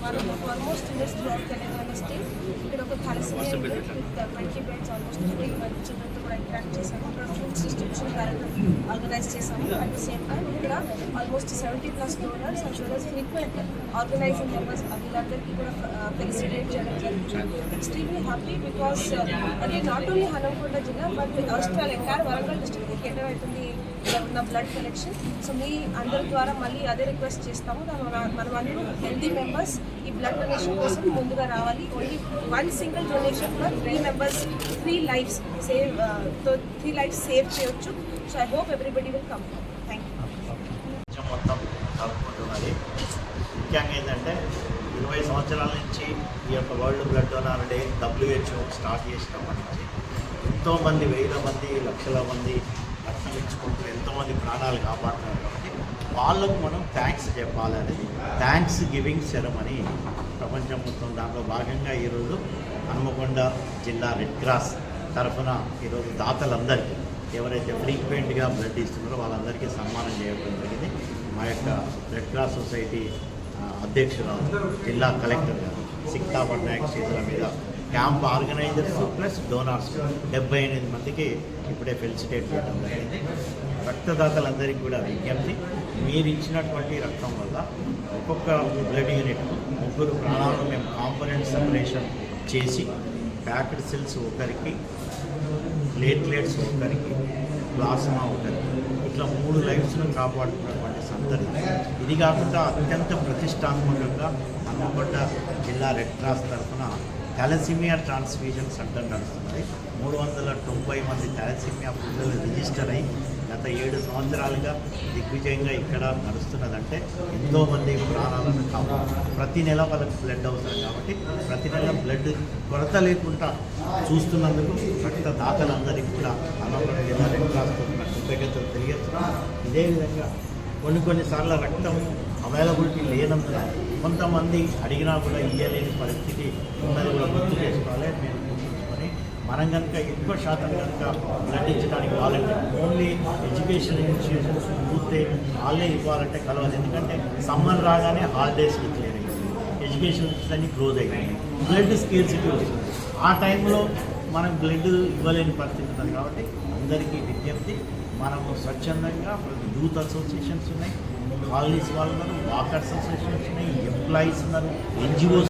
one of the foremost units throughout Telangana state. ఇక్కడ ఒక thalassemia unit with 20 beds, almost 20 children తో కూడా interact చేసాము. ఇక్కడ ఫ్రూట్స్ డిస్ట్రిబ్యూషన్ కార్యక్రమం ఆర్గనైజ్ చేసాము. అట్ ద సేమ్ టైం ఇక్కడ almost 70+ donors and well frequent organising members వీళ్ళందరికీ కూడా ఫెలిసిటేట్ చేయడం జరుగుతుంది. ఎక్స్ట్రీమ్లీ హ్యాపీ బికాస్ అది నాట్ ఓన్లీ హనంకొండ జిల్లా బట్ అవసరాలు ఎంటైర్ వరంగల్ డిస్ట్రిక్ట్ కేటర్ అవుతుంది ఉన్న బ్లడ్ కలెక్షన్. సో మీ అందరి ద్వారా మళ్ళీ అదే రిక్వెస్ట్ చేస్తాము. మనం అందరూ హెల్దీ మెంబర్స్ ఈ బ్లడ్ డొనేషన్ కోసం ముందుగా రావాలి. Only 1 single donation for 3 members 3 lives save 3 lives save చేయొచ్చు. So I hope everybody will come. Thank you. మొత్తం జరుపుకుంటున్నది ముఖ్యంగా ఏంటంటే 20 సంవత్సరాల నుంచి ఈ యొక్క world blood donor day WHO start చేసినప్పటి నుంచి ఎంతోమంది వేల మంది లక్షల మంది రక్తం ఇచ్చుకుంటూ ఎంతోమంది ప్రాణాలు కాపాడుతున్నారు. కాబట్టి వాళ్ళకు మనం థ్యాంక్స్ చెప్పాలని థ్యాంక్స్ గివింగ్ సెరమనీ ప్రపంచం మొత్తం దాంట్లో భాగంగా ఈరోజు హనుమకొండ జిల్లా రెడ్ క్రాస్ తరఫున ఈరోజు దాతలందరికీ ఎవరైతే ఫ్రీక్వెంట్గా బ్లడ్ ఇస్తున్నారో వాళ్ళందరికీ సన్మానం చేయడం జరిగింది. మా యొక్క రెడ్ క్రాస్ సొసైటీ అధ్యక్షురాలు జిల్లా కలెక్టర్ గారు సిక్తా పట్నాయక్ చేతుల మీద క్యాంప్ ఆర్గనైజర్స్ ప్లస్ డోనార్స్ 78 మందికి ఇప్పుడే ఫెలిసిటేట్ చేయడం జరిగింది. రక్తదాతలందరికీ కూడా విజ్ఞప్తి, మీరు ఇచ్చినటువంటి రక్తం వల్ల ఒక్కొక్క బ్లడ్ యూనిట్ 3 ప్రాణాలను మేము కాంపోనెంట్ సెపరేషన్ చేసి ప్యాకెట్ సెల్స్ ఒకరికి, ప్లేట్లెట్స్ ఒకరికి, ప్లాస్మా ఒకరికి, ఇట్లా 3 లైఫ్స్ను కాపాడుతున్నటువంటి సందర్భం. ఇది కాకుండా అత్యంత ప్రతిష్టాత్మకంగా హనుమకొండ జిల్లా రెడ్ క్రాస్ తరఫున థాలసీమియా ట్రాన్స్ఫ్యూజన్ సెంటర్ నడుస్తున్నది. 390 మంది థాలసీమియా పిల్లలు రిజిస్టర్ అయ్యి గత 7 సంవత్సరాలుగా దిగ్విజయంగా ఇక్కడ నడుస్తున్నదంటే ఎంతోమంది ప్రాణాలను కాపాడు. ప్రతి నెల వాళ్ళకి బ్లడ్ అవసరం కాబట్టి ప్రతి నెల బ్లడ్ కొరత లేకుండా చూస్తున్నందుకు రక్తదాతలందరికీ కూడా హనుమకొండ జిల్లా రెడ్ క్రాస్ తరఫున కృతజ్ఞతలు తెలియజేస్తున్నాం. ఇదే విధంగా కొన్నిసార్లు రక్తం అవైలబిలిటీ లేనందున కొంతమంది అడిగినా కూడా ఇవ్వలేని పరిస్థితి ఉన్నది కూడా గుర్తు చేసుకోవాలి. మేము గుర్తుంచుకొని మనం కనుక ఎక్కువ శాతం కనుక బ్లడ్ ఇచ్చడానికి వాలంటీర్ ఓన్లీ ఎడ్యుకేషన్ ఇన్స్టిట్యూషన్స్ పూర్తి వాళ్ళే ఇవ్వాలంటే కలవదు. ఎందుకంటే సమ్మర్ రాగానే హాలిడేస్ క్లియర్ అయ్యింది, ఎడ్యుకేషన్ అన్ని క్లోజ్ అయ్యింది, బ్లడ్ స్కేర్సిటీ వస్తుంది. ఆ టైంలో మనం బ్లడ్ ఇవ్వలేని పరిస్థితి ఉంటుంది. కాబట్టి అందరికీ విజ్ఞప్తి, మనము స్వచ్ఛందంగా యూత్ అసోసియేషన్స్ ఉన్నాయి, కాలనీస్ వాళ్ళు ఉన్నారు, వాకర్స్ అసోసియేషన్స్ ఉన్నాయి, ఎంప్లాయీస్ ఉన్నారు, NGOs